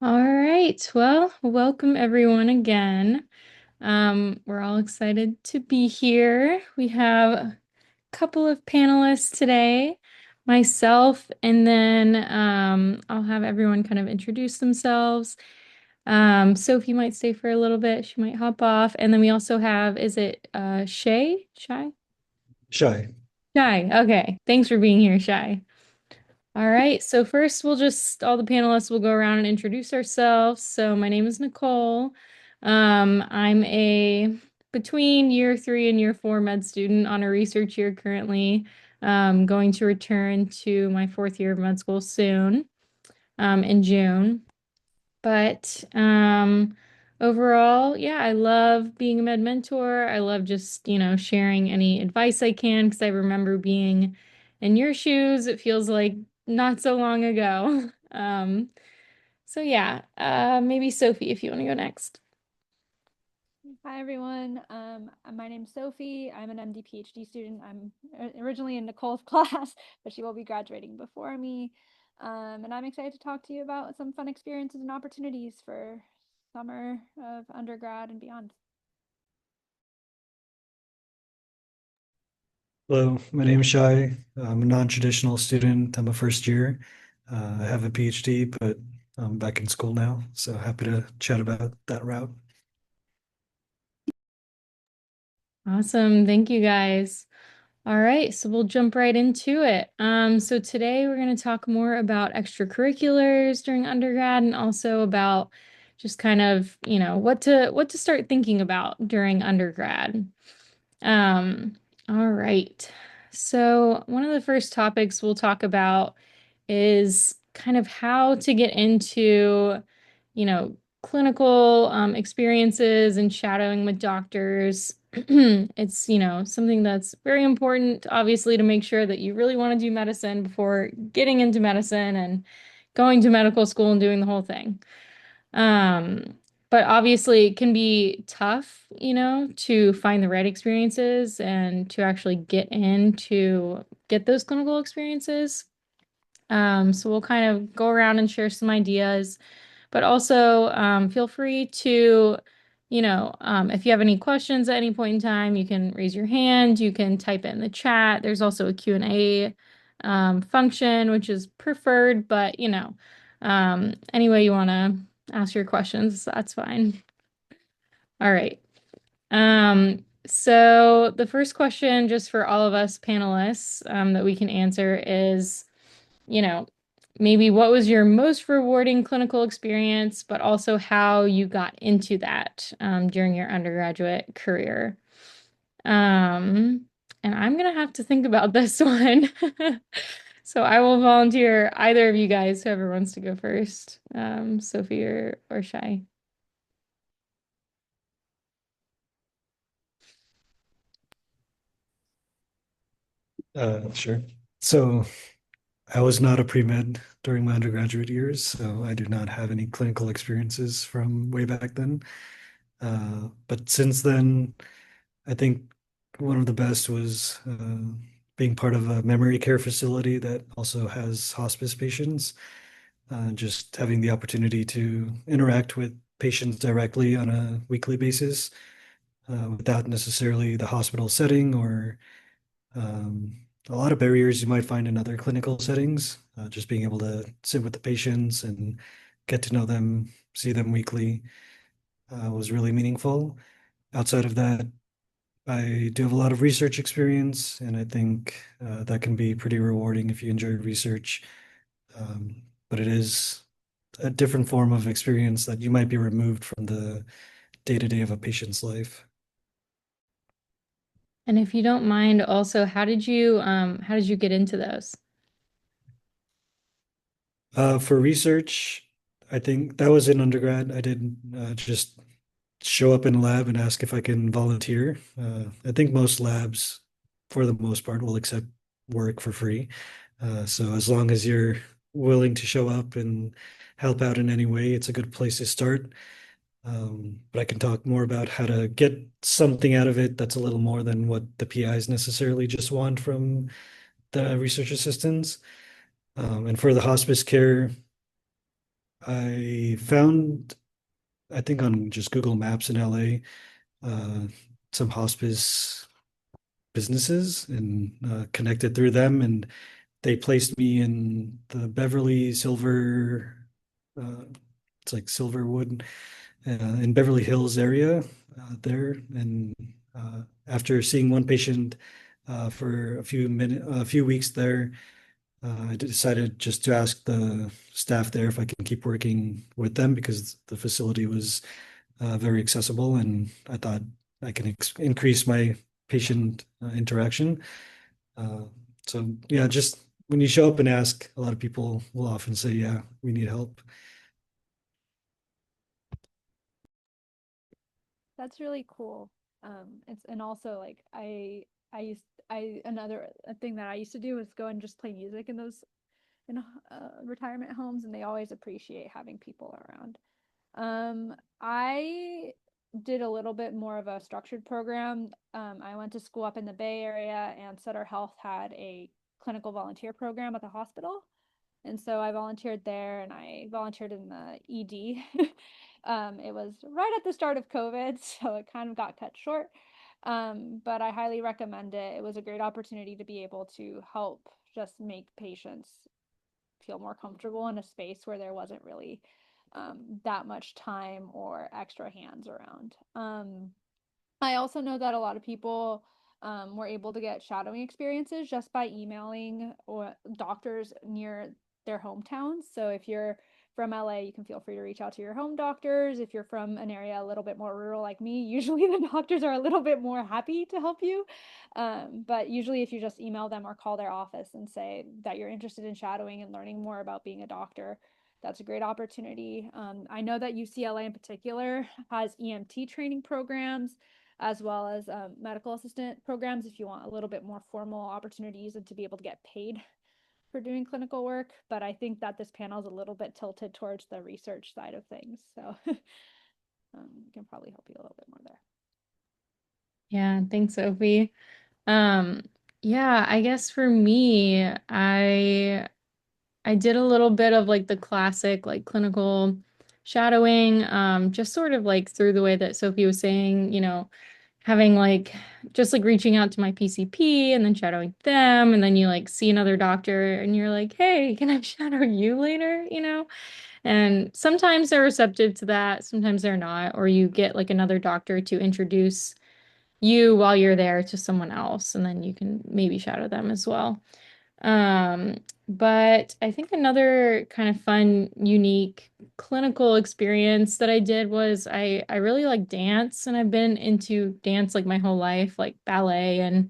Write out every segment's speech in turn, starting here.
All right. Well, welcome everyone again. We're all excited to be here. We have a couple of panelists today, myself, and then I'll have everyone kind of introduce themselves. Sophie might stay for a little bit. She might hop off. And then we also have, is it Shay? Shy? Shy. Shy. Okay. Thanks for being here, Shy. All right, so first all the panelists will go around and introduce ourselves. So my name is Nicole. I'm a between year 3 and year 4 med student on a research year currently. Going to return to my 4th year of med school soon, in June. But overall, yeah, I love being a med mentor. I love just, sharing any advice I can because I remember being in your shoes. It feels like not so long ago. So yeah, maybe Sophie, if you want to go next. Hi everyone. My name's Sophie. I'm an MD PhD student. I'm originally in Nicole's class, but she will be graduating before me. And I'm excited to talk to you about some fun experiences and opportunities for summer of undergrad and beyond. Hello, my name is Shy. I'm a non-traditional student. I'm a first year. I have a PhD, but I'm back in school now. So happy to chat about that route. Awesome. Thank you guys. All right, so we'll jump right into it. So today we're going to talk more about extracurriculars during undergrad and also about just kind of, what to start thinking about during undergrad. Um, all right. So one of the first topics we'll talk about is kind of how to get into, clinical experiences and shadowing with doctors. It's, something that's very important, obviously, to make sure that you really want to do medicine before getting into medicine and going to medical school and doing the whole thing. Um, but obviously it can be tough, to find the right experiences and to actually get in to get those clinical experiences. So we'll kind of go around and share some ideas, but also feel free to, if you have any questions at any point in time, you can raise your hand, you can type it in the chat. There's also a Q&A function, which is preferred, but, any way you want to ask your questions, that's fine. All right. So the first question, just for all of us panelists, that we can answer is, you know, maybe what was your most rewarding clinical experience, but also how you got into that during your undergraduate career. Um, and I'm gonna have to think about this one. So I will volunteer either of you guys, whoever wants to go first, Sophie or Shy. Sure. So I was not a pre-med during my undergraduate years, so I do not have any clinical experiences from way back then. But since then, I think one of the best was being part of a memory care facility that also has hospice patients. Just having the opportunity to interact with patients directly on a weekly basis without necessarily the hospital setting or um, a lot of barriers you might find in other clinical settings. Just being able to sit with the patients and get to know them, see them weekly was really meaningful. Outside of that, I do have a lot of research experience, and I think that can be pretty rewarding if you enjoy research. But it is a different form of experience that you might be removed from the day-to-day of a patient's life. And if you don't mind, also, how did you get into those? For research, I think that was in undergrad. I did just show up in a lab and ask if I can volunteer. I think most labs, for the most part, will accept work for free. So as long as you're willing to show up and help out in any way, it's a good place to start. But I can talk more about how to get something out of it that's a little more than what the PIs necessarily just want from the research assistants. And for the hospice care, I found, I think on just Google Maps in LA, some hospice businesses and connected through them, and they placed me in the Beverly Silver, uh, it's like Silverwood, in Beverly Hills area there. And after seeing one patient for a few weeks there, I decided just to ask the staff there if I can keep working with them because the facility was very accessible, and I thought I can increase my patient interaction. Uh, so yeah, just when you show up and ask, a lot of people will often say, "Yeah, we need help." That's really cool. It's and also like I used I another a thing that I used to do was go and just play music in those in retirement homes, and they always appreciate having people around. I did a little bit more of a structured program. I went to school up in the Bay Area, and Sutter Health had a clinical volunteer program at the hospital. And so I volunteered there and I volunteered in the ED. It was right at the start of COVID, so it kind of got cut short. But I highly recommend it. It was a great opportunity to be able to help just make patients feel more comfortable in a space where there wasn't really that much time or extra hands around. I also know that a lot of people were able to get shadowing experiences just by emailing or doctors near their hometowns. So if you're from LA, you can feel free to reach out to your home doctors. If you're from an area a little bit more rural like me, usually the doctors are a little bit more happy to help you. But usually, if you just email them or call their office and say that you're interested in shadowing and learning more about being a doctor, that's a great opportunity. I know that UCLA in particular has EMT training programs as well as medical assistant programs if you want a little bit more formal opportunities and to be able to get paid for doing clinical work. But I think that this panel is a little bit tilted towards the research side of things. So can probably help you a little bit more there. Yeah, thanks, Sophie. Um, yeah, I guess for me, I did a little bit of like the classic like clinical shadowing, just sort of like through the way that Sophie was saying, having like just like reaching out to my PCP and then shadowing them, and then you like see another doctor and you're like, hey, can I shadow you later? And sometimes they're receptive to that, sometimes they're not, or you get like another doctor to introduce you while you're there to someone else, and then you can maybe shadow them as well. Um, but I think another kind of fun, unique clinical experience that I did was I really like dance, and I've been into dance like my whole life, like ballet and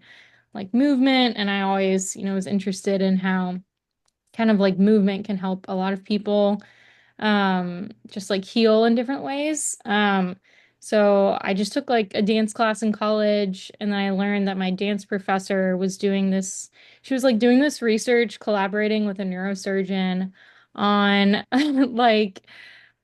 like movement, and I always, was interested in how kind of like movement can help a lot of people just like heal in different ways. So I just took like a dance class in college, and then I learned that my dance professor was doing this, she was like doing this research collaborating with a neurosurgeon on like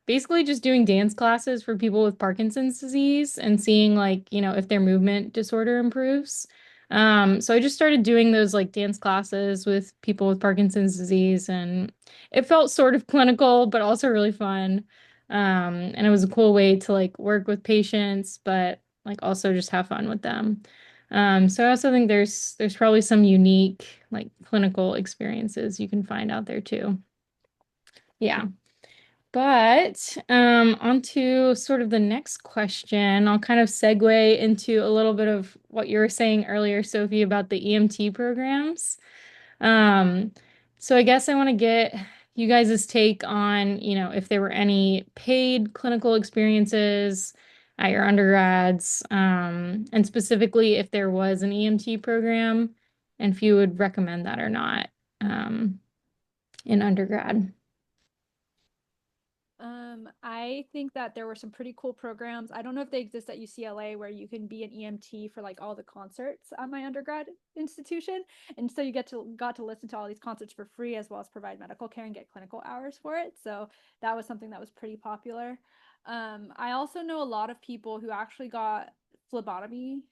basically just doing dance classes for people with Parkinson's disease and seeing like, if their movement disorder improves. So I just started doing those like dance classes with people with Parkinson's disease, and it felt sort of clinical, but also really fun. And it was a cool way to like work with patients, but like also just have fun with them. So I also think there's probably some unique like clinical experiences you can find out there too. Yeah. But onto sort of the next question, I'll kind of segue into a little bit of what you were saying earlier, Sophie, about the EMT programs. Um, so I guess I want to get you guys' take on, if there were any paid clinical experiences at your undergrads, and specifically if there was an EMT program, and if you would recommend that or not, in undergrad. I think that there were some pretty cool programs. I don't know if they exist at UCLA where you can be an EMT for like all the concerts at my undergrad institution. And so you got to listen to all these concerts for free as well as provide medical care and get clinical hours for it. So that was something that was pretty popular. I also know a lot of people who actually got phlebotomy,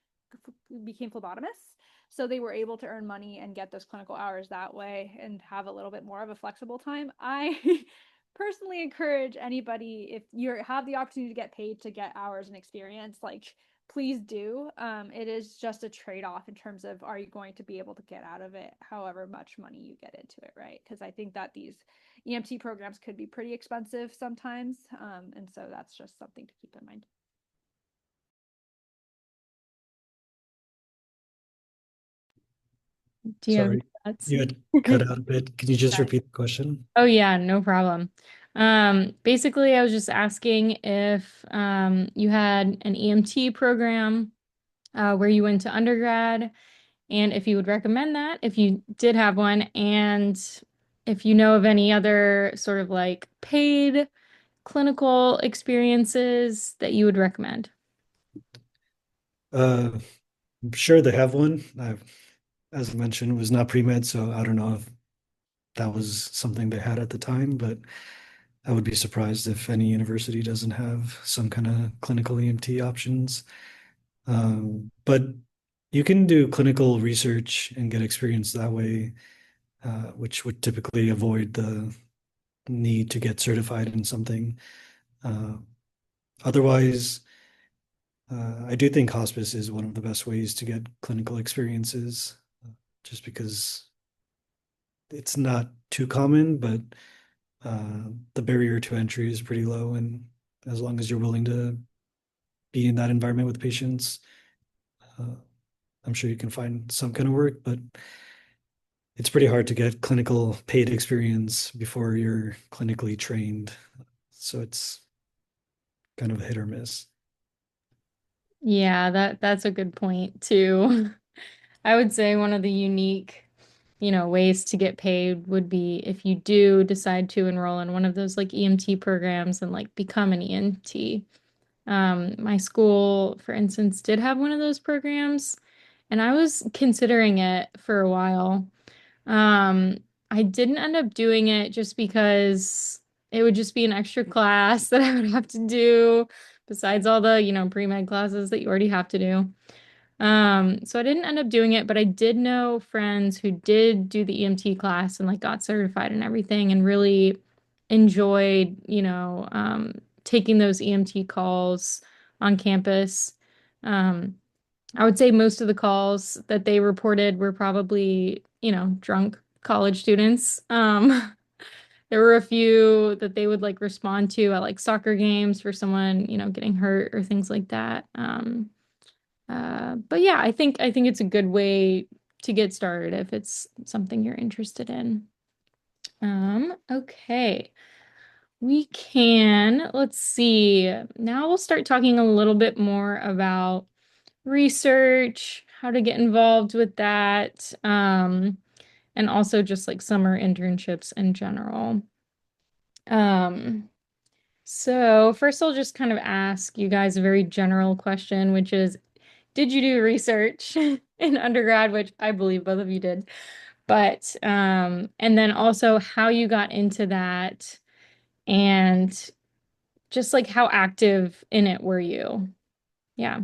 became phlebotomists. So they were able to earn money and get those clinical hours that way and have a little bit more of a flexible time. I personally encourage anybody, if you have the opportunity to get paid to get hours and experience, like please do. It is just a trade-off in terms of, are you going to be able to get out of it however much money you get into it, right? Because I think that these EMT programs could be pretty expensive sometimes. And so that's just something to keep in mind. Do you have any Sorry, thoughts? you had cut out a bit. Can you just Sorry. repeat the question? Oh yeah, no problem. Basically, I was just asking if you had an EMT program where you went to undergrad, and if you would recommend that, if you did have one, and if you know of any other sort of like paid clinical experiences that you would recommend. Uh, I'm sure they have one. As I mentioned, was not pre-med, so I don't know if that was something they had at the time, but I would be surprised if any university doesn't have some kind of clinical EMT options. But you can do clinical research and get experience that way, which would typically avoid the need to get certified in something. Uh, Otherwise, I do think hospice is one of the best ways to get clinical experiences, just because it's not too common, but the barrier to entry is pretty low. And as long as you're willing to be in that environment with patients, uh, I'm sure you can find some kind of work, but it's pretty hard to get clinical paid experience before you're clinically trained. So it's kind of a hit or miss. Yeah, that's a good point too. I would say one of the unique, ways to get paid would be if you do decide to enroll in one of those like EMT programs and like become an EMT. My school, for instance, did have one of those programs, and I was considering it for a while. Um, I didn't end up doing it just because it would just be an extra class that I would have to do besides all the, pre-med classes that you already have to do. So I didn't end up doing it, but I did know friends who did do the EMT class and like got certified and everything and really enjoyed, taking those EMT calls on campus. Um, I would say most of the calls that they reported were probably, drunk college students. There were a few that they would like respond to at like soccer games for someone, getting hurt or things like that. But yeah, I think it's a good way to get started if it's something you're interested in. Okay. Let's see. Now we'll start talking a little bit more about research, how to get involved with that, and also just like summer internships in general. Um, so first I'll just kind of ask you guys a very general question, which is, did you do research in undergrad, which I believe both of you did, but and then also how you got into that and just like how active in it were you? Yeah.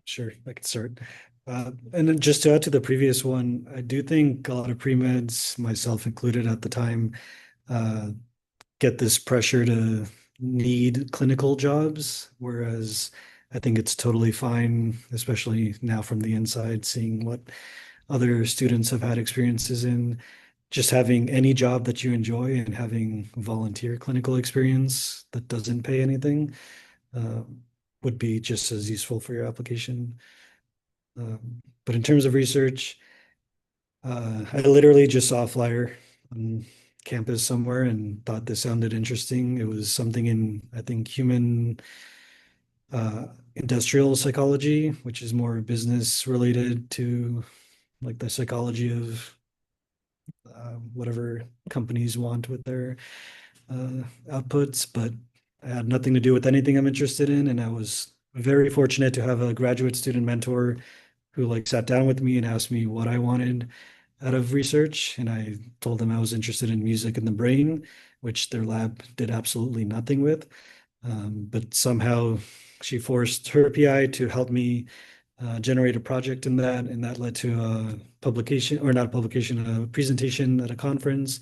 Sure, I could start. And then just to add to the previous one, I do think a lot of pre-meds, myself included at the time, uh, get this pressure to need clinical jobs, whereas I think it's totally fine, especially now from the inside, seeing what other students have had experiences in. Just having any job that you enjoy and having volunteer clinical experience that doesn't pay anything uh, would be just as useful for your application. But in terms of research, I literally just saw a flyer on campus somewhere and thought this sounded interesting. It was something in, I think, human uh, industrial psychology, which is more business related to like the psychology of whatever companies want with their outputs. But it had nothing to do with anything I'm interested in. And I was very fortunate to have a graduate student mentor who like sat down with me and asked me what I wanted out of research. And I told them I was interested in music and the brain, which their lab did absolutely nothing with. But somehow she forced her PI to help me generate a project in that, and that led to a publication, or not a publication, a presentation at a conference,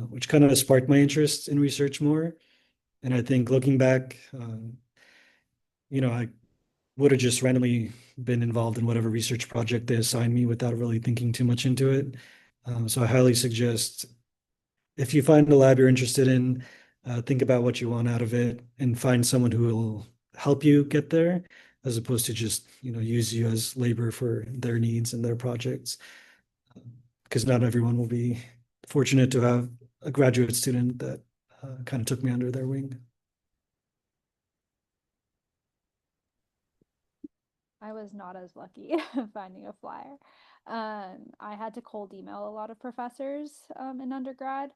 which kind of sparked my interest in research more. And I think looking back, I would have just randomly been involved in whatever research project they assigned me without really thinking too much into it. So I highly suggest if you find a lab you're interested in, think about what you want out of it and find someone who will help you get there, as opposed to just, use you as labor for their needs and their projects. Because not everyone will be fortunate to have a graduate student that kind of took me under their wing. I was not as lucky finding a flyer. I had to cold email a lot of professors in undergrad.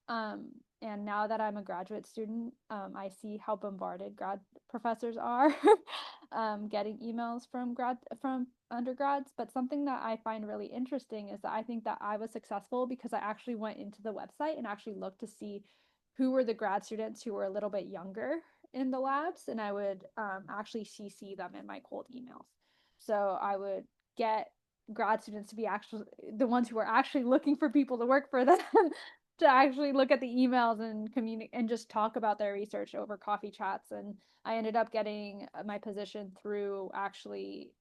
Um, and now that I'm a graduate student, I see how bombarded grad professors are getting emails from undergrads. But something that I find really interesting is that I think that I was successful because I actually went into the website and actually looked to see who were the grad students who were a little bit younger in the labs, and I would actually CC them in my cold emails. So I would get grad students to be actually the ones who are actually looking for people to work for them to actually look at the emails and communicate and just talk about their research over coffee chats. And I ended up getting my position through actually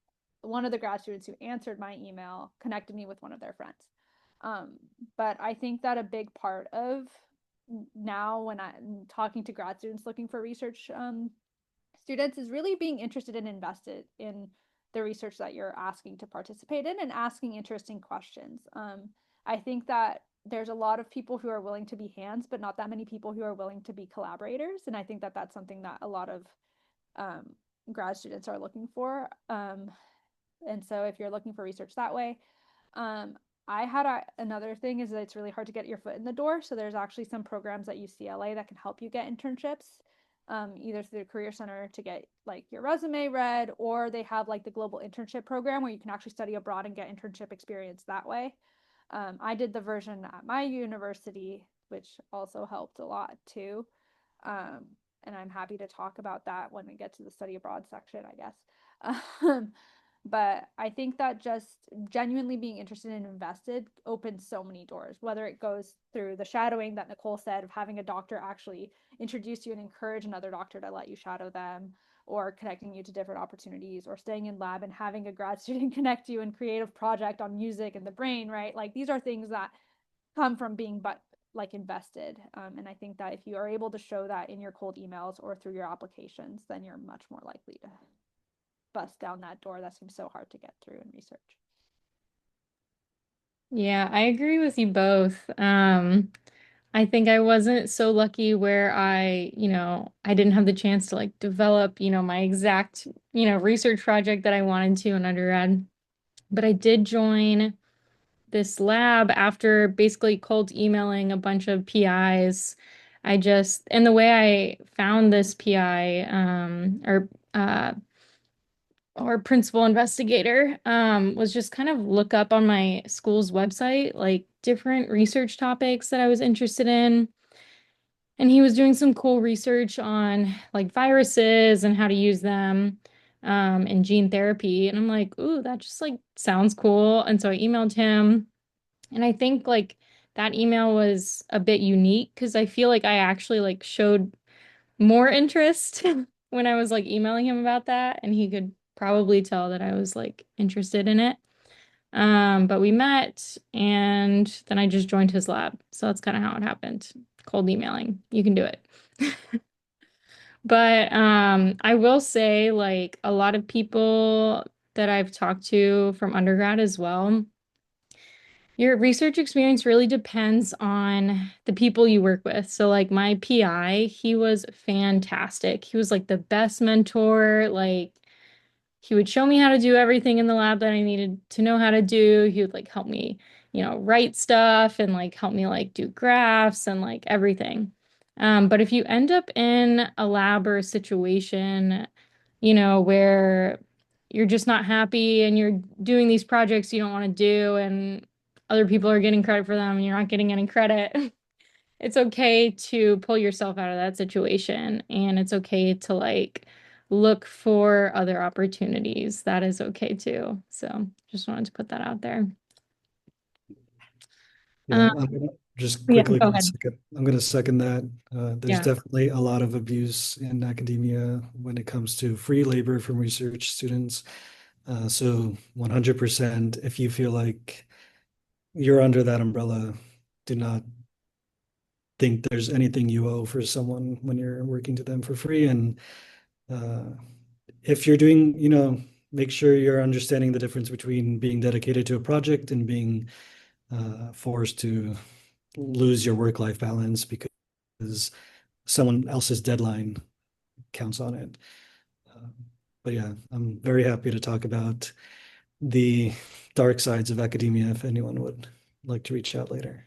one of the grad students who answered my email connected me with one of their friends. Um, but I think that a big part of now when I'm talking to grad students looking for research students is really being interested and invested in the research that you're asking to participate in and asking interesting questions. I think that there's a lot of people who are willing to be hands, but not that many people who are willing to be collaborators. And I think that that's something that a lot of um, grad students are looking for. And so if you're looking for research that way, um, I had another thing is that it's really hard to get your foot in the door. So there's actually some programs at UCLA that can help you get internships, either through the Career Center to get like your resume read, or they have like the Global Internship Program where you can actually study abroad and get internship experience that way. I did the version at my university, which also helped a lot too. Um, and I'm happy to talk about that when we get to the study abroad section, I guess. Um, but I think that just genuinely being interested and invested opens so many doors, whether it goes through the shadowing that Nicole said of having a doctor actually introduce you and encourage another doctor to let you shadow them, or connecting you to different opportunities, or staying in lab and having a grad student connect you in creative project on music and the brain, right? Like these are things that come from being like invested. And I think that if you are able to show that in your cold emails or through your applications, then you're much more likely to bust down that door that seems so hard to get through in research. Yeah, I agree with you both. I think I wasn't so lucky where I didn't have the chance to like develop, my exact, research project that I wanted to in undergrad. But I did join this lab after basically cold emailing a bunch of PIs. And the way I found this PI, or principal investigator, was just kind of look up on my school's website, like different research topics that I was interested in. And he was doing some cool research on like viruses and how to use them in gene therapy. And I'm like, ooh, that just like sounds cool. And so I emailed him. And I think like that email was a bit unique because I feel like I actually like showed more interest when I was like emailing him about that. And he could probably tell that I was like interested in it. But we met and then I just joined his lab. So that's kind of how it happened. Cold emailing. You can do it. But I will say like a lot of people that I've talked to from undergrad as well, your research experience really depends on the people you work with. So like my PI, he was fantastic. He was like the best mentor. Like he would show me how to do everything in the lab that I needed to know how to do. He would like help me, write stuff and like help me like do graphs and like everything. But if you end up in a lab or a situation, where you're just not happy and you're doing these projects you don't want to do and other people are getting credit for them and you're not getting any credit, it's okay to pull yourself out of that situation and it's okay to like look for other opportunities. That is okay too. So just wanted to put that out there. Yeah, Um, I'm gonna just yeah, quickly go ahead. I'm gonna second that. There's Yeah. definitely a lot of abuse in academia when it comes to free labor from research students. So 100%, if you feel like you're under that umbrella, do not think there's anything you owe for someone when you're working to them for free. And uh, if you're doing, make sure you're understanding the difference between being dedicated to a project and being forced to lose your work-life balance because someone else's deadline counts on it. Uh, but yeah, I'm very happy to talk about the dark sides of academia if anyone would like to reach out later.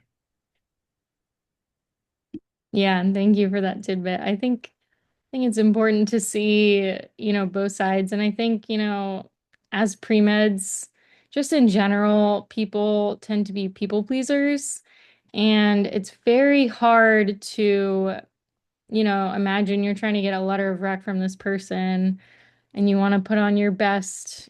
Yeah, and thank you for that tidbit. I think it's important to see, both sides. And I think, as pre-meds, just in general, people tend to be people pleasers. And it's very hard to, imagine you're trying to get a letter of rec from this person and you want to put on your best,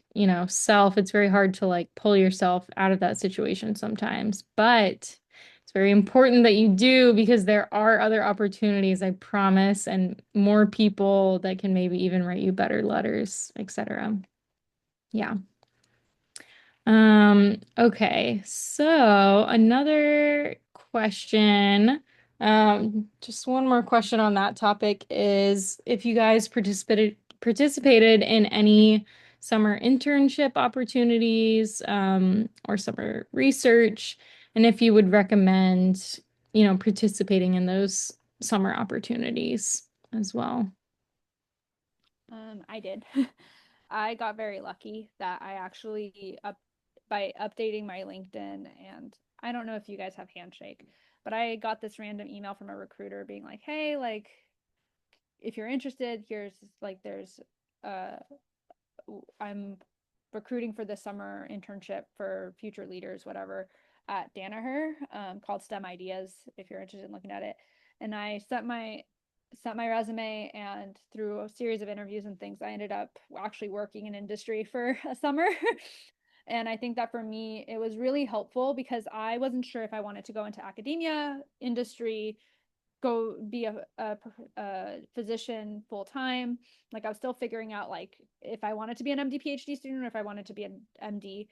self. It's very hard to like pull yourself out of that situation sometimes. But it's very important that you do because there are other opportunities, I promise, and more people that can maybe even write you better letters, etc. Yeah. Okay. So another question, just one more question on that topic is if you guys participated in any summer internship opportunities, or summer research, and if you would recommend, participating in those summer opportunities as well. I did. I got very lucky that I actually by updating my LinkedIn, and I don't know if you guys have Handshake, but I got this random email from a recruiter being like, "Hey, like if you're interested, here's like there's uh I'm recruiting for this summer internship for future leaders, whatever, at Danaher, called STEM Ideas. If you're interested in looking at it, and I sent my resume, and through a series of interviews and things, I ended up actually working in industry for a summer. And I think that for me, it was really helpful because I wasn't sure if I wanted to go into academia, industry, go be a physician full time. Like I was still figuring out like if I wanted to be an MD PhD student or if I wanted to be an MD.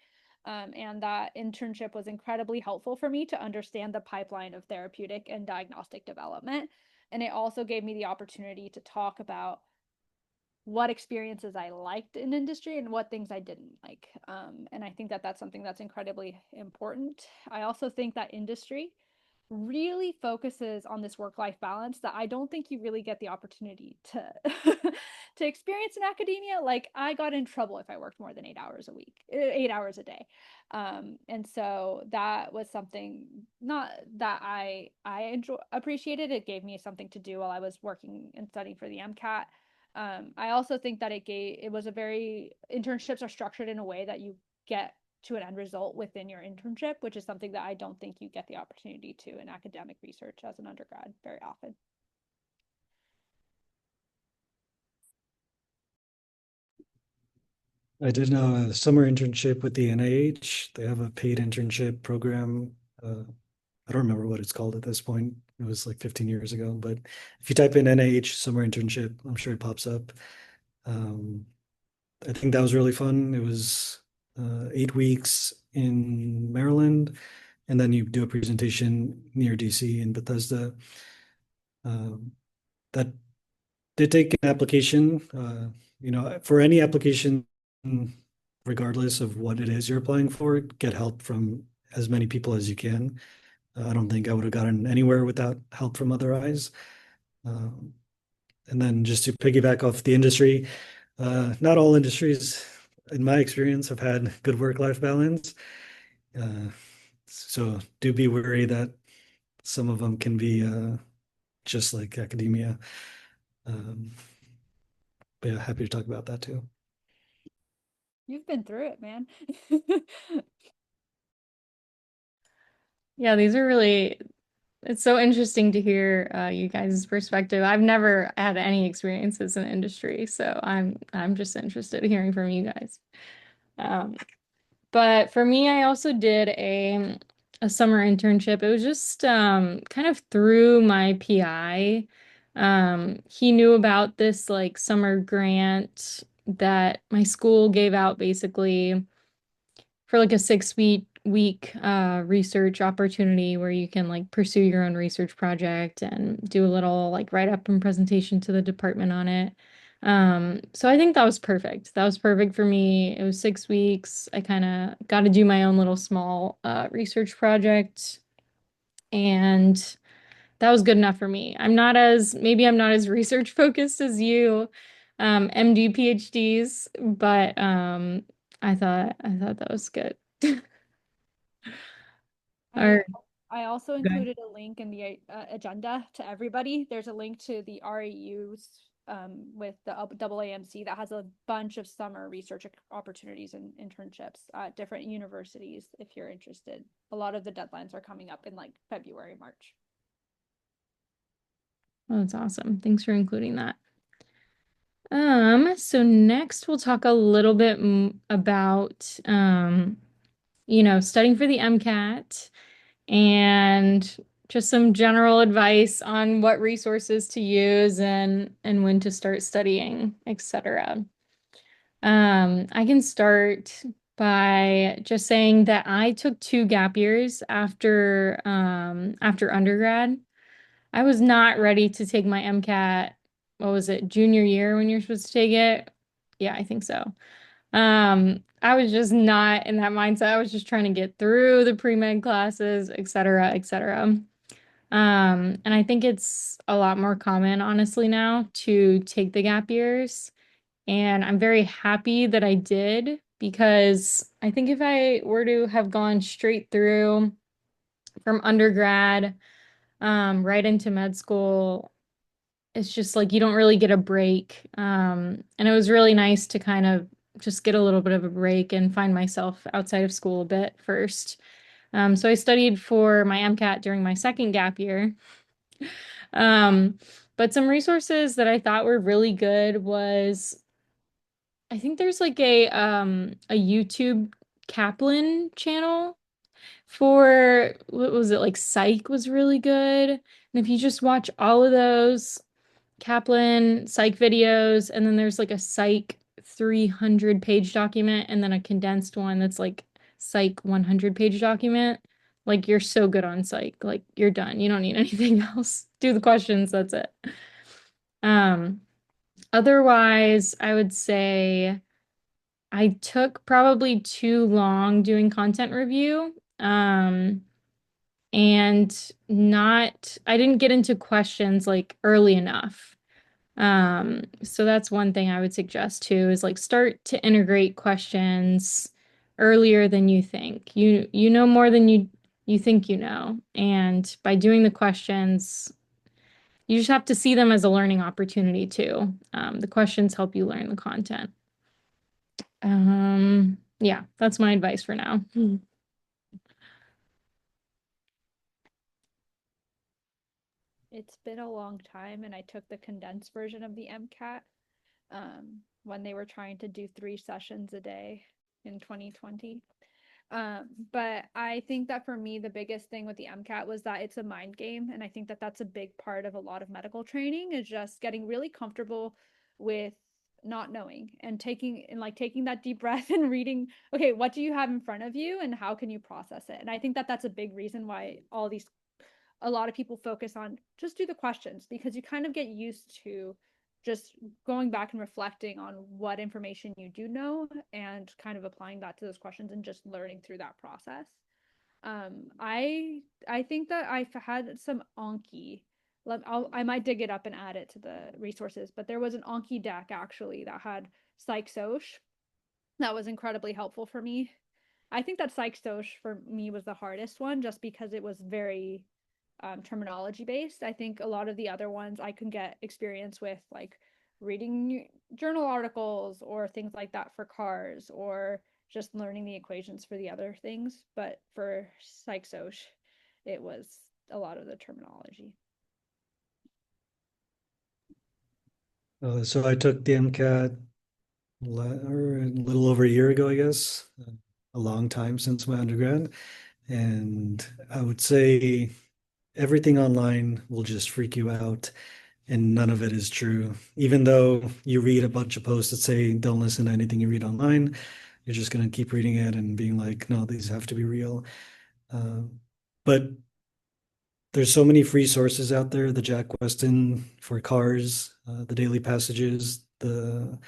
And that internship was incredibly helpful for me to understand the pipeline of therapeutic and diagnostic development. And it also gave me the opportunity to talk about what experiences I liked in industry and what things I didn't like. And I think that that's something that's incredibly important. I also think that industry really focuses on this work-life balance that I don't think you really get the opportunity to to experience in academia. Like I got in trouble if I worked more than 8 hours a week, 8 hours a day. And so that was something not that I appreciated. It gave me something to do while I was working and studying for the MCAT. I also think that it was a very internships are structured in a way that you get to an end result within your internship, which is something that I don't think you get the opportunity to in academic research as an undergrad very often. I did a summer internship with the NIH. They have a paid internship program. I don't remember what it's called at this point. It was like 15 years ago, but if you type in NIH summer internship, I'm sure it pops up. Um, I think that was really fun. It was 8 weeks in Maryland, and then you do a presentation near DC in Bethesda. Um, that did take an application. For any application, regardless of what it is you're applying for, get help from as many people as you can. I don't think I would have gotten anywhere without help from other eyes. Um, and then just to piggyback off the industry, not all industries, in my experience, have had good work-life balance. Uh, so do be wary that some of them can be just like academia. Um, but yeah, happy to talk about that too. You've been through it, man. Yeah, these are really It's so interesting to hear you guys' perspective. I've never had any experiences in the industry, so I'm just interested in hearing from you guys. Um, but for me, I also did a summer internship. It was just kind of through my PI. He knew about this like summer grant that my school gave out basically for like a 6 week research opportunity where you can like pursue your own research project and do a little like write up and presentation to the department on it. So I think that was perfect. That was perfect for me. It was 6 weeks. I kind of got to do my own little small research project, and that was good enough for me. Maybe I'm not as research focused as you, MD PhDs, but I thought that was good. I Or I also okay. included a link in the agenda to everybody. There's a link to the RAUs with the AAMC that has a bunch of summer research opportunities and internships at different universities if you're interested. A lot of the deadlines are coming up in like February, March. Oh, that's awesome. Thanks for including that. So next we'll talk a little bit about studying for the MCAT and just some general advice on what resources to use and when to start studying, etc. I can start by just saying that I took 2 gap years after undergrad. I was not ready to take my MCAT. What was it, junior year when you're supposed to take it? Yeah, I think so. I was just not in that mindset. I was just trying to get through the pre-med classes, et cetera, et cetera. And I think it's a lot more common, honestly, now to take the gap years. And I'm very happy that I did because I think if I were to have gone straight through from undergrad, right into med school, it's just like you don't really get a break. And it was really nice to kind of just get a little bit of a break and find myself outside of school a bit first. So I studied for my MCAT during my second gap year. Um, but some resources that I thought were really good was I think there's like a YouTube Kaplan channel for what was it, like psych was really good. And if you just watch all of those Kaplan psych videos, and then there's like a psych 300-page document, and then a condensed one that's like psych 100-page document. Like you're so good on psych, like you're done. You don't need anything else. Do the questions, that's it. Um, Otherwise, I would say I took probably too long doing content review. And I didn't get into questions like early enough. So that's one thing I would suggest too, is like start to integrate questions earlier than you think. You know more than you think you know. And by doing the questions, you just have to see them as a learning opportunity too. The questions help you learn the content. Yeah, that's my advice for now. It's been a long time, and I took the condensed version of the MCAT when they were trying to do 3 sessions a day in 2020. But I think that for me, the biggest thing with the MCAT was that it's a mind game. And I think that that's a big part of a lot of medical training is just getting really comfortable with not knowing and taking that deep breath and reading, okay, what do you have in front of you and how can you process it? And I think that that's a big reason why a lot of people focus on just do the questions because you kind of get used to just going back and reflecting on what information you do know and kind of applying that to those questions and just learning through that process. I think that I've had some Anki. I might dig it up and add it to the resources, but there was an Anki deck actually that had Psych Soc that was incredibly helpful for me. I think that Psych Soc for me was the hardest one just because it was very terminology based. I think a lot of the other ones I can get experience with, like reading journal articles or things like that for cars, or just learning the equations for the other things. But for PsychSoc, it was a lot of the terminology. So I took the MCAT a little over a year ago, I guess, a long time since my undergrad. And I would say everything online will just freak you out, and none of it is true. Even though you read a bunch of posts that say don't listen to anything you read online, you're just going to keep reading it and being like, no, these have to be real. Uh, but there's so many free sources out there. The Jack Weston for cars, the daily passages, the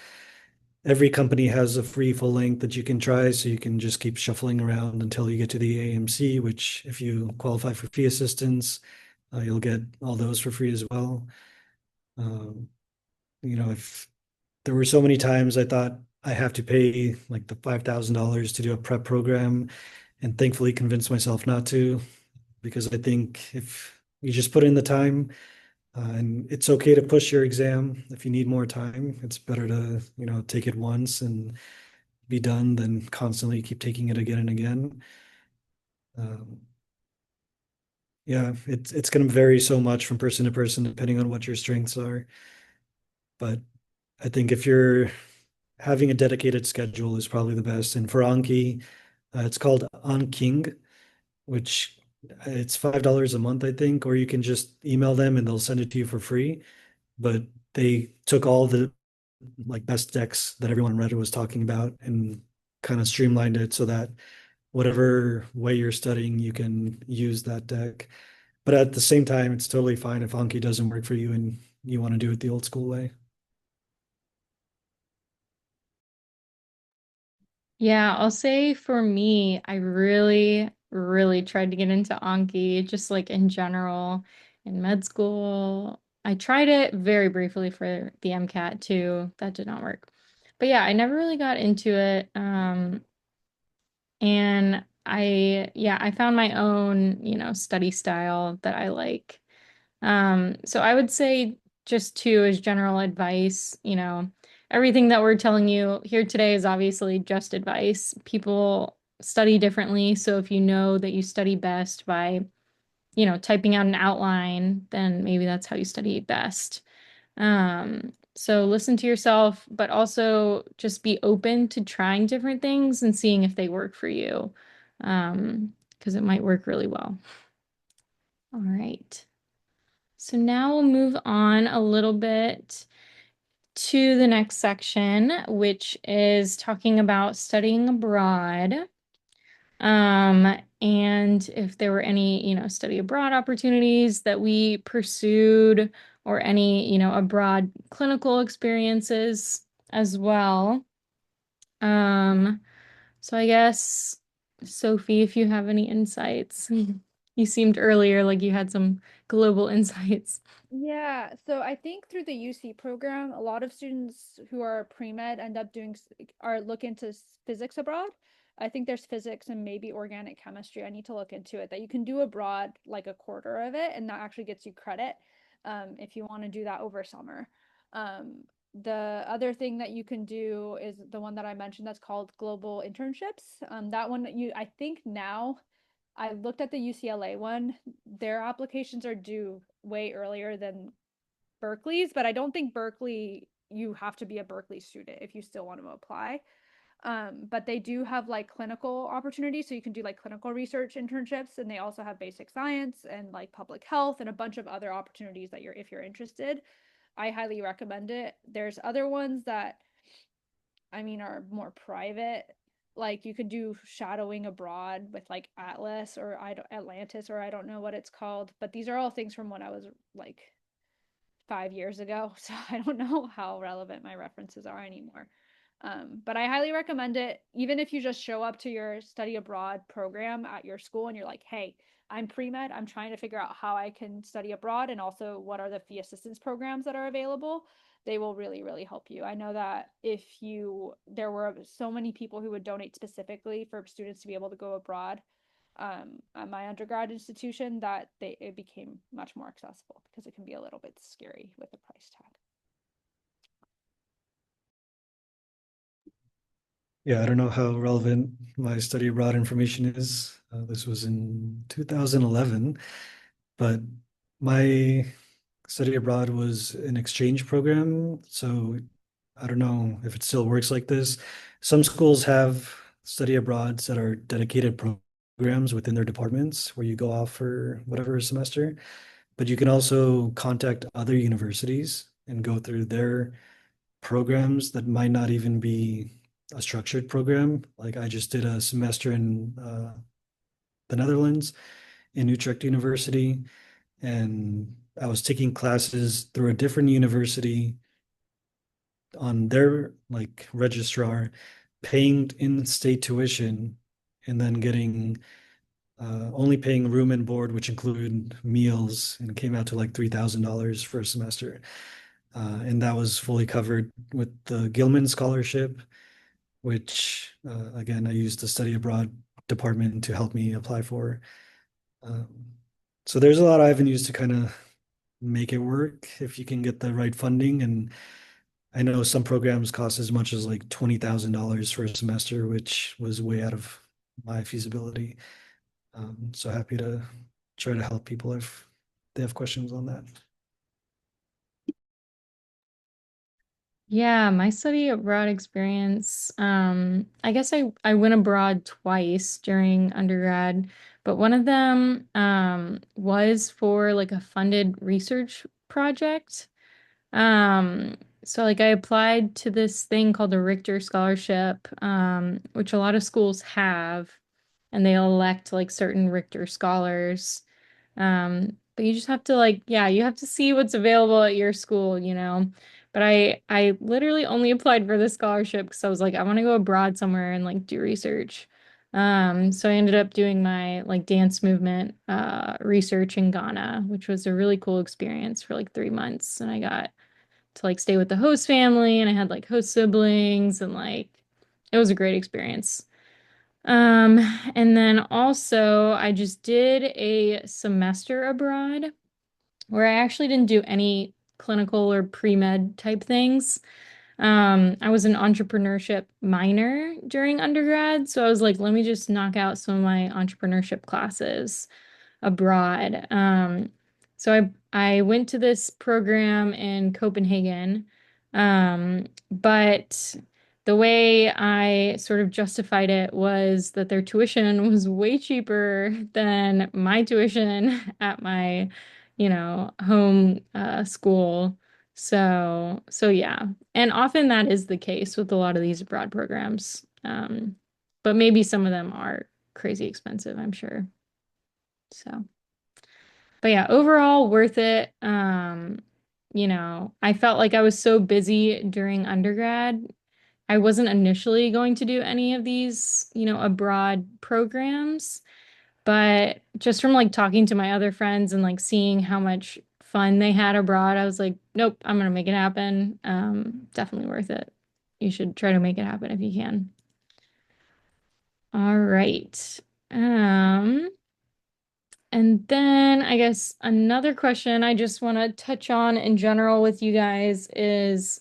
every company has a free full length that you can try, so you can just keep shuffling around until you get to the AMC, which if you qualify for fee assistance, you'll get all those for free as well. Um, if there were so many times I thought I have to pay like the $5,000 to do a prep program, and thankfully convinced myself not to, because I think if you just put in the time, and it's okay to push your exam if you need more time. It's better to, take it once and be done than constantly keep taking it again and again. Um, yeah, it's going to vary so much from person to person depending on what your strengths are. But I think if you're having a dedicated schedule is probably the best. And for Anki, it's called Anking, which it's $5 a month, I think, or you can just email them and they'll send it to you for free. But they took all the like best decks that everyone on Reddit was talking about and kind of streamlined it so that whatever way you're studying, you can use that deck. But at the same time, it's totally fine if Anki doesn't work for you and you want to do it the old school way. Yeah, I'll say for me, I really, really tried to get into Anki, just like in general in med school. I tried it very briefly for the MCAT too. That did not work. But yeah, I never really got into it. And yeah, I found my own, study style that I like. So I would say just two as general advice, everything that we're telling you here today is obviously just advice. People study differently, so if you know that you study best by, typing out an outline, then maybe that's how you study best. So listen to yourself, but also just be open to trying different things and seeing if they work for you. Because it might work really well. All right. So now we'll move on a little bit to the next section, which is talking about studying abroad. And if there were any, study abroad opportunities that we pursued or any, abroad clinical experiences as well. Um, so I guess, Sophie, if you have any insights, you seemed earlier like you had some global insights. Yeah, so I think through the UC program, a lot of students who are pre-med end up are look into physics abroad. I think there's physics and maybe organic chemistry. I need to look into it that you can do abroad like a quarter of it, and that actually gets you credit if you want to do that over summer. Um, the other thing that you can do is the one that I mentioned that's called global internships. That one I think now I looked at the UCLA one. Their applications are due way earlier than Berkeley's, but I don't think Berkeley, you have to be a Berkeley student if you still want to apply. But they do have like clinical opportunities. So you can do like clinical research internships, and they also have basic science and like public health and a bunch of other opportunities that if you're interested. I highly recommend it. There's other ones that are more private. Like you could do shadowing abroad with like Atlas or Atlantis, or I don't know what it's called, but these are all things from when I was like 5 years ago. So I don't know how relevant my references are anymore. But I highly recommend it, even if you just show up to your study abroad program at your school and you're like, hey, I'm pre med. I'm trying to figure out how I can study abroad and also what are the fee assistance programs that are available. They will really, really help you. I know that there were so many people who would donate specifically for students to be able to go abroad at my undergrad institution that it became much more accessible because it can be a little bit scary with the price tag. Yeah, I don't know how relevant my study abroad information is. This was in 2011. But my study abroad was an exchange program, so I don't know if it still works like this. Some schools have study abroads that are dedicated programs within their departments where you go off for whatever semester, but you can also contact other universities and go through their programs that might not even be a structured program. Like I just did a semester in the Netherlands in Utrecht University, and I was taking classes through a different university on their like registrar, paying in-state tuition, and then getting only paying room and board, which included meals, and it came out to like $3,000 for a semester. And that was fully covered with the Gilman Scholarship, which again, I used the study abroad department to help me apply for. Um, so there's a lot of avenues to kind of make it work if you can get the right funding. And I know some programs cost as much as like $20,000 for a semester, which was way out of my feasibility. So happy to try to help people if they have questions on that. Yeah, my study abroad experience, I guess I went abroad twice during undergrad, but one of them was for like a funded research project. Um, so like I applied to this thing called the Richter Scholarship, which a lot of schools have, and they elect like certain Richter scholars. But you just have to like, yeah, you have to see what's available at your school, you know. But I literally only applied for this scholarship because I was like, I want to go abroad somewhere and like do research. So I ended up doing my like dance movement research in Ghana, which was a really cool experience for like 3 months. And I got to like stay with the host family and I had like host siblings and like it was a great experience. Um, and then also I just did a semester abroad where I actually didn't do any clinical or pre-med type things. I was an entrepreneurship minor during undergrad, so I was like, let me just knock out some of my entrepreneurship classes abroad. So I went to this program in Copenhagen, but the way I sort of justified it was that their tuition was way cheaper than my tuition at my, home school. So yeah, and often that is the case with a lot of these abroad programs. But maybe some of them are crazy expensive, I'm sure. So. But yeah, overall worth it. I felt like I was so busy during undergrad. I wasn't initially going to do any of these, abroad programs, but just from like talking to my other friends and like seeing how much fun they had abroad, I was like, nope, I'm gonna make it happen. Definitely worth it. You should try to make it happen if you can. All right. Um, And then I guess another question I just want to touch on in general with you guys is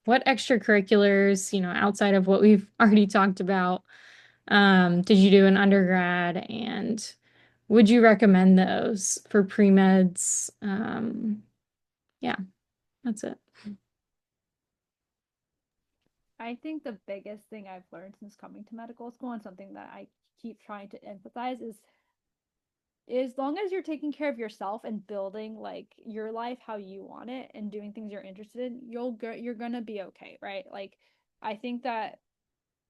what extracurriculars, outside of what we've already talked about, did you do in undergrad and would you recommend those for pre-meds? Yeah, that's it. I think the biggest thing I've learned since coming to medical school and something that I keep trying to emphasize is as long as you're taking care of yourself and building like your life how you want it and doing things you're interested in, you're gonna be okay, right? Like I think that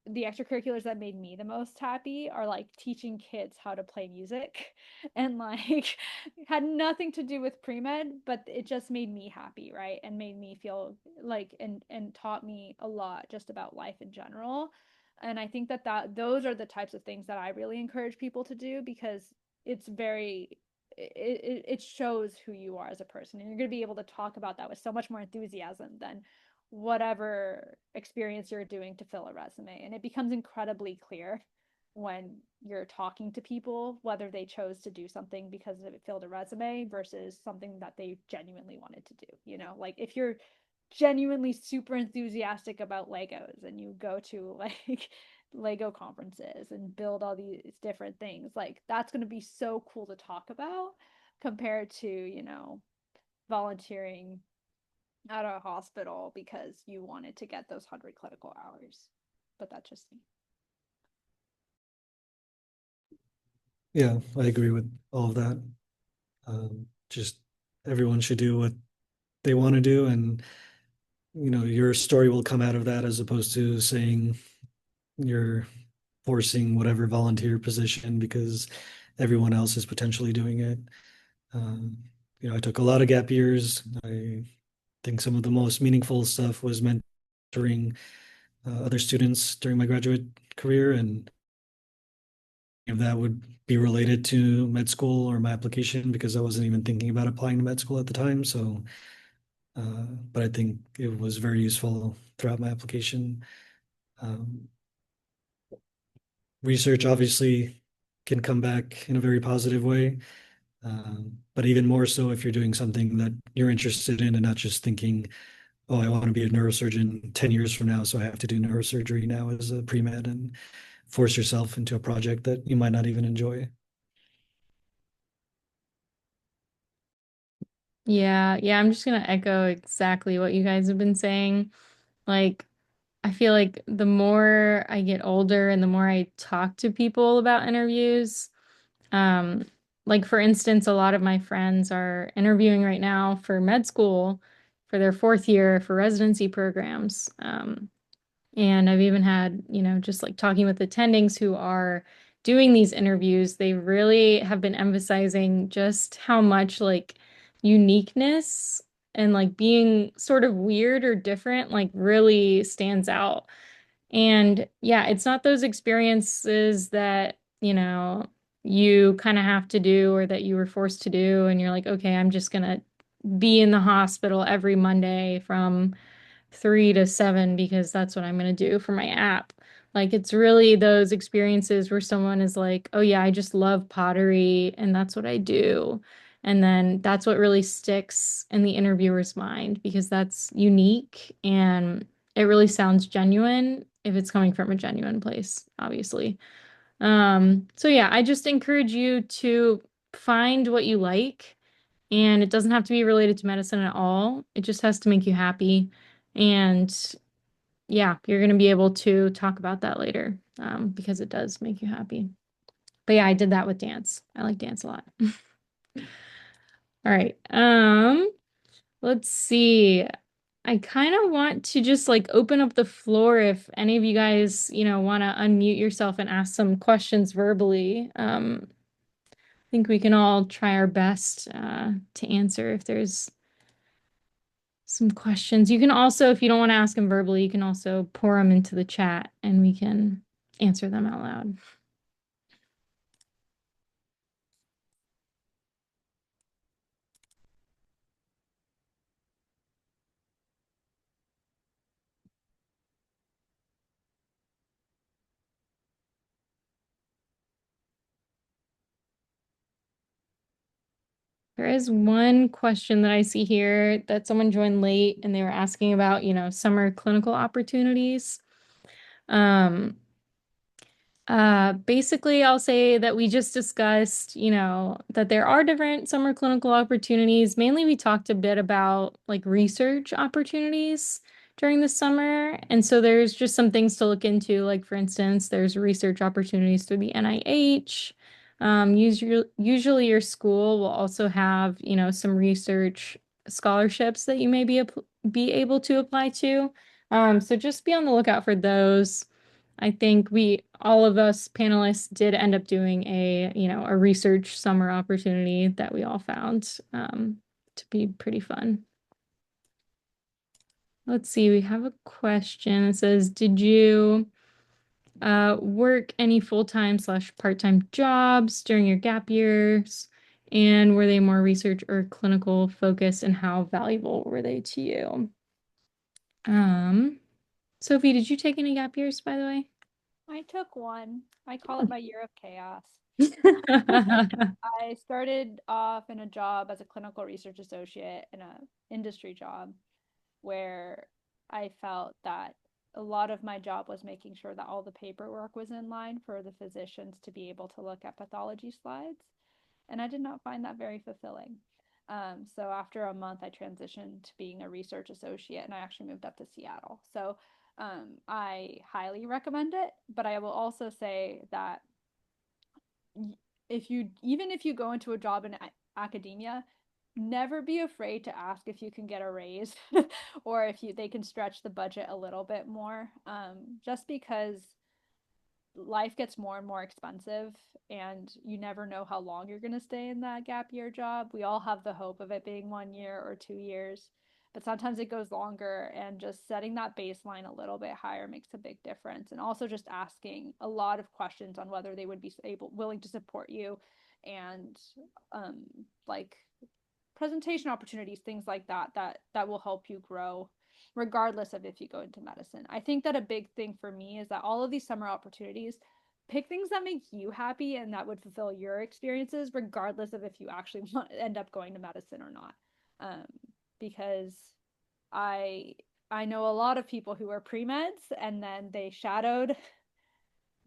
the extracurriculars that made me the most happy are like teaching kids how to play music and like had nothing to do with pre-med, but it just made me happy, right? And made me feel like and taught me a lot just about life in general. And I think that those are the types of things that I really encourage people to do because it's very it shows who you are as a person, and you're going to be able to talk about that with so much more enthusiasm than whatever experience you're doing to fill a resume. And it becomes incredibly clear when you're talking to people whether they chose to do something because it filled a resume versus something that they genuinely wanted to do. Like if you're genuinely super enthusiastic about Legos and you go to like Lego conferences and build all these different things, like that's going to be so cool to talk about. compared to, volunteering at a hospital because you wanted to get those 100 clinical hours. But that's just me. Yeah, I agree with all of that. Just everyone should do what they want to do, and your story will come out of that as opposed to saying you're forcing whatever volunteer position because everyone else is potentially doing it. Um, I took a lot of gap years. I think some of the most meaningful stuff was mentoring other students during my graduate career, and if that would be related to med school or my application because I wasn't even thinking about applying to med school at the time. So, but I think it was very useful throughout my application. Um, Research obviously can come back in a very positive way, but even more so if you're doing something that you're interested in and not just thinking, oh, I want to be a neurosurgeon 10 years from now, so I have to do neurosurgery now as a pre-med and force yourself into a project that you might not even enjoy. Yeah, yeah, I'm just gonna echo exactly what you guys have been saying. Like, I feel like the more I get older and the more I talk to people about interviews, um, like for instance, a lot of my friends are interviewing right now for med school for their fourth year for residency programs. And I've even had, just like talking with attendings who are doing these interviews, they really have been emphasizing just how much like uniqueness and like being sort of weird or different like really stands out. And yeah, it's not those experiences that, you kind of have to do or that you were forced to do. And you're like, okay, I'm just gonna be in the hospital every Monday from 3 to 7 because that's what I'm going to do for my app. Like it's really those experiences where someone is like, oh yeah, I just love pottery and that's what I do. And then that's what really sticks in the interviewer's mind because that's unique and it really sounds genuine if it's coming from a genuine place, obviously. So yeah, I just encourage you to find what you like, and it doesn't have to be related to medicine at all. It just has to make you happy. And yeah, you're going to be able to talk about that later, because it does make you happy. But yeah, I did that with dance. I like dance a lot. All right. Let's see. I kind of want to just like open up the floor if any of you guys, want to unmute yourself and ask some questions verbally. I think we can all try our best to answer if there's some questions. You can also, if you don't want to ask them verbally, you can also pour them into the chat and we can answer them out loud. There is one question that I see here that someone joined late and they were asking about, summer clinical opportunities. Um, Basically, I'll say that we just discussed, that there are different summer clinical opportunities. Mainly, we talked a bit about like research opportunities during the summer. And so there's just some things to look into. Like, for instance, there's research opportunities through the NIH. Usually your school will also have, some research scholarships that you may be able to apply to. So just be on the lookout for those. I think all of us panelists did end up doing a research summer opportunity that we all found to be pretty fun. Let's see, we have a question. It says, did you work any full-time/part-time jobs during your gap years? And were they more research or clinical focused, and how valuable were they to you? Sophie, did you take any gap years, by the way? I took one. I call it my year of chaos. I started off in a job as a clinical research associate in an industry job where I felt that a lot of my job was making sure that all the paperwork was in line for the physicians to be able to look at pathology slides. and I did not find that very fulfilling. So after a month, I transitioned to being a research associate, and I actually moved up to Seattle. So I highly recommend it, but I will also say that if you go into a job in academia, never be afraid to ask if you can get a raise or if they can stretch the budget a little bit more. Just because life gets more and more expensive and you never know how long you're going to stay in that gap year job. We all have the hope of it being 1 year or 2 years, but sometimes it goes longer, and just setting that baseline a little bit higher makes a big difference. And also just asking a lot of questions on whether they would be willing to support you, and um, like presentation opportunities, things like that will help you grow regardless of if you go into medicine. I think that a big thing for me is that all of these summer opportunities, pick things that make you happy and that would fulfill your experiences regardless of if you actually end up going to medicine or not. um, because I I know a lot of people who are pre-meds and then they shadowed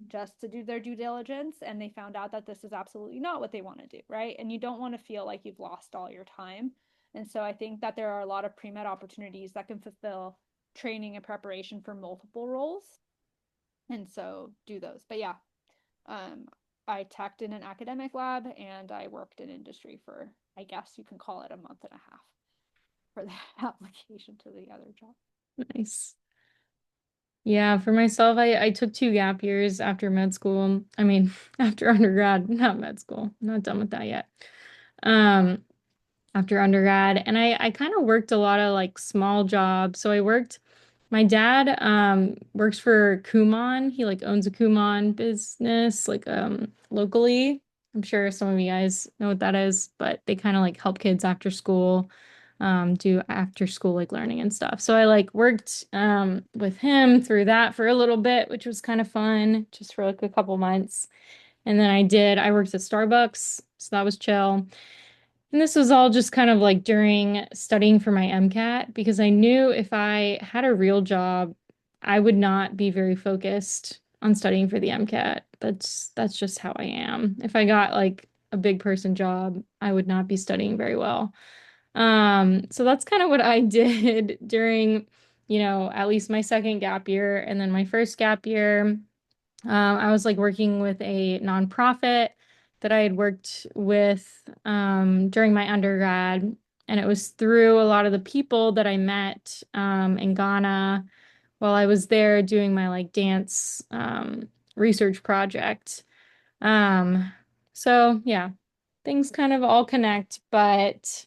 just to do their due diligence, and they found out that this is absolutely not what they want to do, right? And you don't want to feel like you've lost all your time. And so I think that there are a lot of pre-med opportunities that can fulfill training and preparation for multiple roles, and so do those. But yeah, um, I teched in an academic lab and I worked in industry for, I guess you can call it, a month and a half for the application to the other job. Nice. Yeah, for myself, I took 2 gap years after med school. I mean, after undergrad, not med school. I'm not done with that yet. Um, After undergrad, and I kind of worked a lot of like small jobs. So I worked, my dad works for Kumon. He like owns a Kumon business like locally. I'm sure some of you guys know what that is, but they kind of like help kids after school, do after school like learning and stuff. So I like worked with him through that for a little bit, which was kind of fun, just for like a couple months. And then I worked at Starbucks, so that was chill. And this was all just kind of like during studying for my MCAT, because I knew if I had a real job, I would not be very focused on studying for the MCAT. That's just how I am. If I got like a big person job, I would not be studying very well. So that's kind of what I did during, at least my second gap year, and then my first gap year. I was like working with a nonprofit that I had worked with during my undergrad. And it was through a lot of the people that I met in Ghana while I was there doing my like dance research project. Um, so yeah, things kind of all connect. But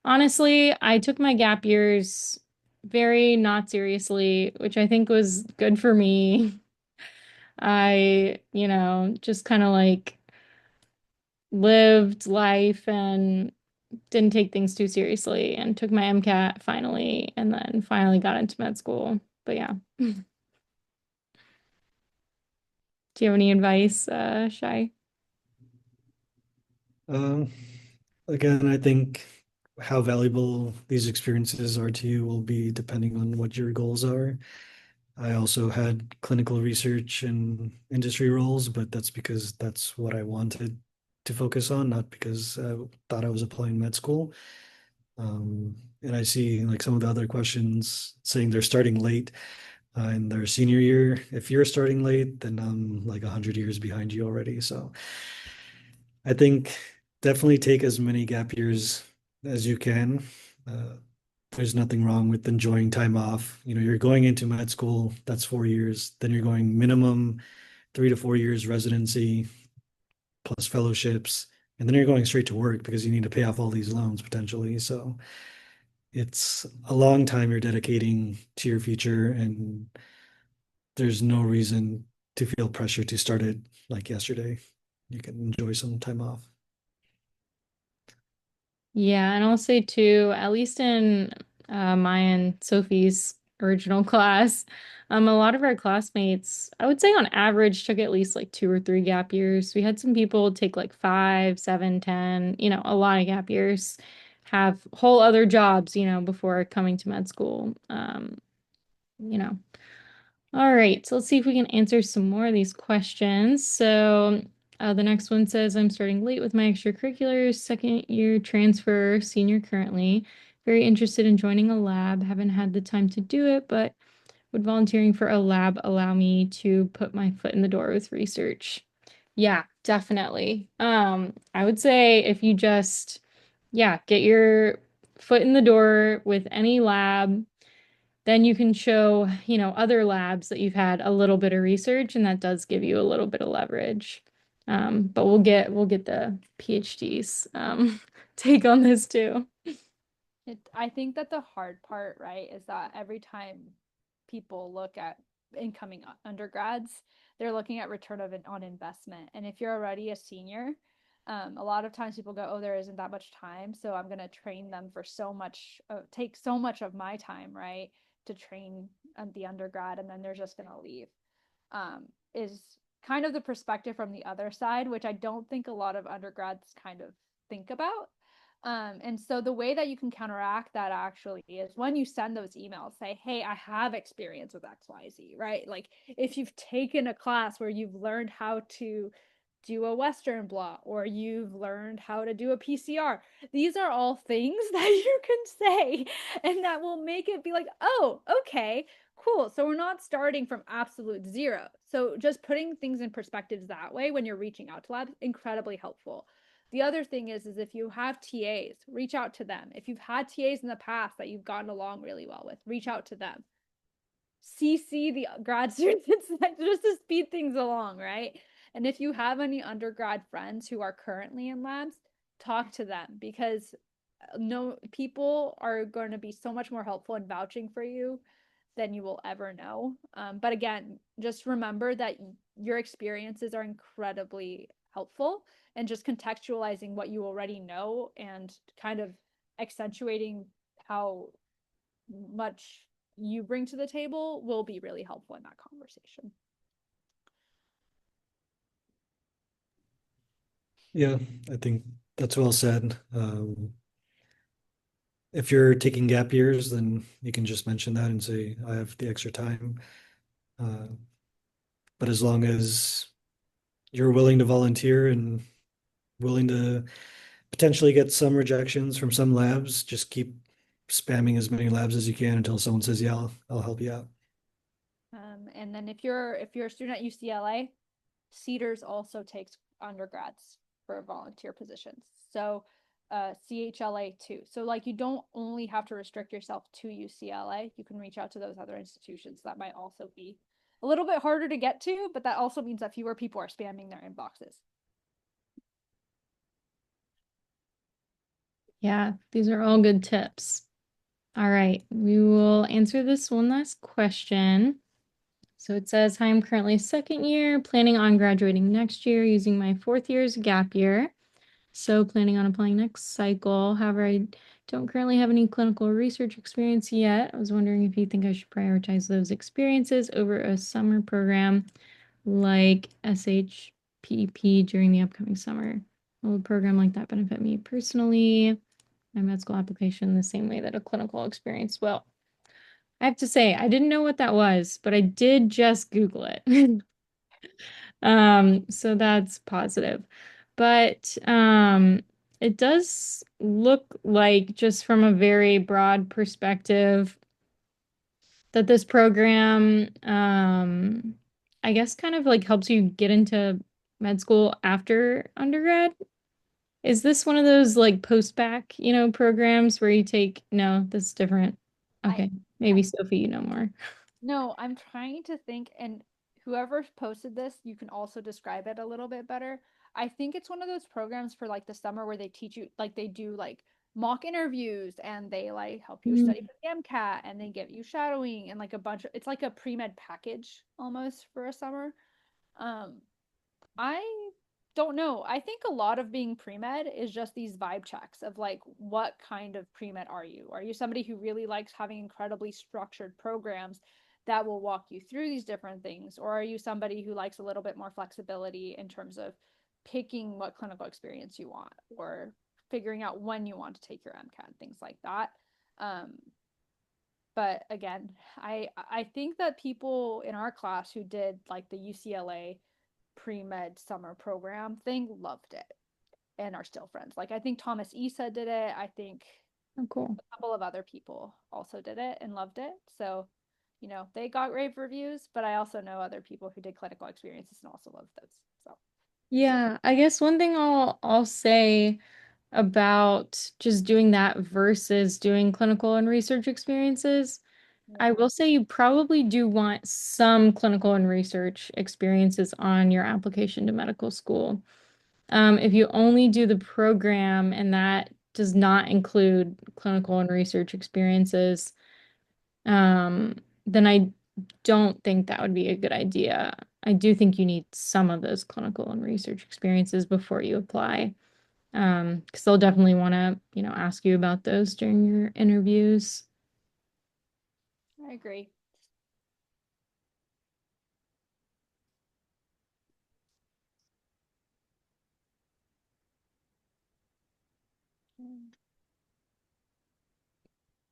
honestly, I took my gap years very not seriously, which I think was good for me. I, just kind of like lived life and didn't take things too seriously and took my MCAT finally and then finally got into med school. But yeah. Do you have any advice, Shai? Um, Again, I think how valuable these experiences are to you will be depending on what your goals are. I also had clinical research and industry roles, but that's because that's what I wanted to focus on, not because I thought I was applying med school. And I see like some of the other questions saying they're starting late in their senior year. If you're starting late, then I'm like 100 years behind you already. So I think definitely take as many gap years as you can. Uh, there's nothing wrong with enjoying time off. You're going into med school, that's 4 years. Then you're going minimum 3 to 4 years residency plus fellowships. And then you're going straight to work because you need to pay off all these loans potentially. So it's a long time you're dedicating to your future, and there's no reason to feel pressure to start it like yesterday. You can enjoy some time off. Yeah, and I'll say too, at least in my and Sophie's original class, a lot of our classmates, I would say on average, took at least like 2 or 3 gap years. We had some people take like 5, 7, 10, a lot of gap years, have whole other jobs, before coming to med school. You know. All right, so let's see if we can answer some more of these questions. So, The next one says, I'm starting late with my extracurriculars, second year transfer, senior currently. Very interested in joining a lab. Haven't had the time to do it, but would volunteering for a lab allow me to put my foot in the door with research? Yeah, definitely. I would say if you just, yeah, get your foot in the door with any lab, then you can show, other labs that you've had a little bit of research, and that does give you a little bit of leverage. But we'll get the PhDs take on this too. I think that the hard part, right, is that every time people look at incoming undergrads, they're looking at return on investment. And if you're already a senior, a lot of times people go, oh, there isn't that much time, so I'm going to train them for so much, take so much of my time, right, to train the undergrad, and then they're just going to leave. Is kind of the perspective from the other side, which I don't think a lot of undergrads kind of think about. And so the way that you can counteract that actually is when you send those emails, say, hey, I have experience with XYZ, right? Like if you've taken a class where you've learned how to do a Western blot or you've learned how to do a PCR. These are all things that you can say and that will make it be like, oh, okay, cool. So we're not starting from absolute zero. So just putting things in perspectives that way when you're reaching out to labs, incredibly helpful. The other thing is if you have TAs, reach out to them. If you've had TAs in the past that you've gotten along really well with, reach out to them. CC the grad students just to speed things along, right? And if you have any undergrad friends who are currently in labs, talk to them because no people are going to be so much more helpful in vouching for you than you will ever know. But again, just remember that your experiences are incredibly helpful and just contextualizing what you already know and kind of accentuating how much you bring to the table will be really helpful in that conversation. Yeah, I think that's well said. If you're taking gap years, then you can just mention that and say, I have the extra time. Uh, but as long as you're willing to volunteer and willing to potentially get some rejections from some labs, just keep spamming as many labs as you can until someone says, yeah, I'll help you out. And then if you're a student at UCLA, Cedars also takes undergrads for volunteer positions. So CHLA too. So like you don't only have to restrict yourself to UCLA. You can reach out to those other institutions that might also be a little bit harder to get to, but that also means that fewer people are spamming their inboxes. Yeah, these are all good tips. All right, we will answer this one last question. So it says, hi, I'm currently second year, planning on graduating next year using my fourth year's gap year. So planning on applying next cycle. However, I don't currently have any clinical research experience yet. I was wondering if you think I should prioritize those experiences over a summer program like SHPP during the upcoming summer. Will a program like that benefit me personally? My med school application the same way that a clinical experience will. I have to say, I didn't know what that was, but I did just Google it. So that's positive. But it does look like, just from a very broad perspective, that this program, I guess, kind of like helps you get into med school after undergrad. Is this one of those like post-bac, programs where you take, no, this is different. I Okay, maybe Sophie, you know more. No, I'm trying to think, and whoever posted this, you can also describe it a little bit better. I think it's one of those programs for like the summer where they teach you, like they do like mock interviews and they like help you study Mm. for the MCAT and they give you shadowing and like a bunch of, it's like a pre-med package almost for a summer. Um, I don't know. I think a lot of being pre-med is just these vibe checks of like what kind of pre-med are you? Are you somebody who really likes having incredibly structured programs that will walk you through these different things? Or are you somebody who likes a little bit more flexibility in terms of picking what clinical experience you want or figuring out when you want to take your MCAT, things like that. Um, but again, I think that people in our class who did like the UCLA pre-med summer program thing loved it and are still friends. Like I think Thomas Issa did it. I think Oh, cool. a couple of other people also did it and loved it. So, they got rave reviews, but I also know other people who did clinical experiences and also loved those. So, Yeah, I guess one thing I'll say about just doing that versus doing clinical and research experiences, I yeah. will say you probably do want some clinical and research experiences on your application to medical school. If you only do the program and that does not include clinical and research experiences, then I don't think that would be a good idea. I do think you need some of those clinical and research experiences before you apply. Because they'll definitely want to, ask you about those during your interviews. I agree.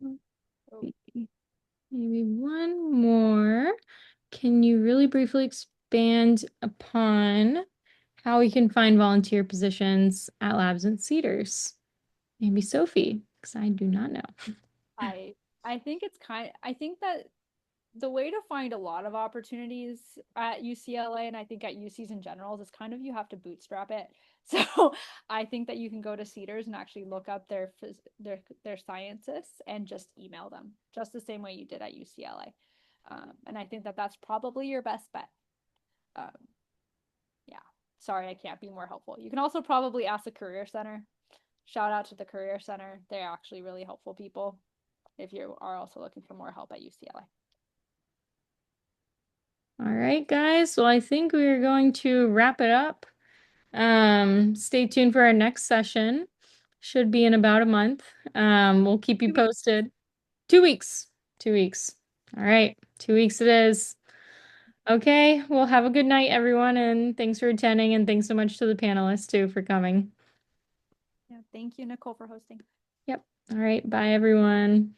Mm. Oh, Maybe one more. Can you really briefly expand upon how we can find volunteer positions at labs and Cedars? Maybe Sophie, because I do not know. I I think I think that the way to find a lot of opportunities at UCLA and I think at UCs in general is kind of you have to bootstrap it. So I think that you can go to Cedars and actually look up their scientists and just email them, just the same way you did at UCLA. And I think that that's probably your best bet. Um, yeah. Sorry, I can't be more helpful. You can also probably ask the Career Center. Shout out to the Career Center. They're actually really helpful people if you are also looking for more help at UCLA. All right, guys. Well, I think we're going to wrap it up. Stay tuned for our next session. Should be in about a month. We'll keep you 2 weeks. posted. 2 weeks. 2 weeks. All right. 2 weeks it is. Okay. Well, have a good night, everyone, and thanks for attending, and thanks so much to the panelists too for coming. Yeah, thank you, Nicole, for hosting. Yep. All right. Bye, everyone.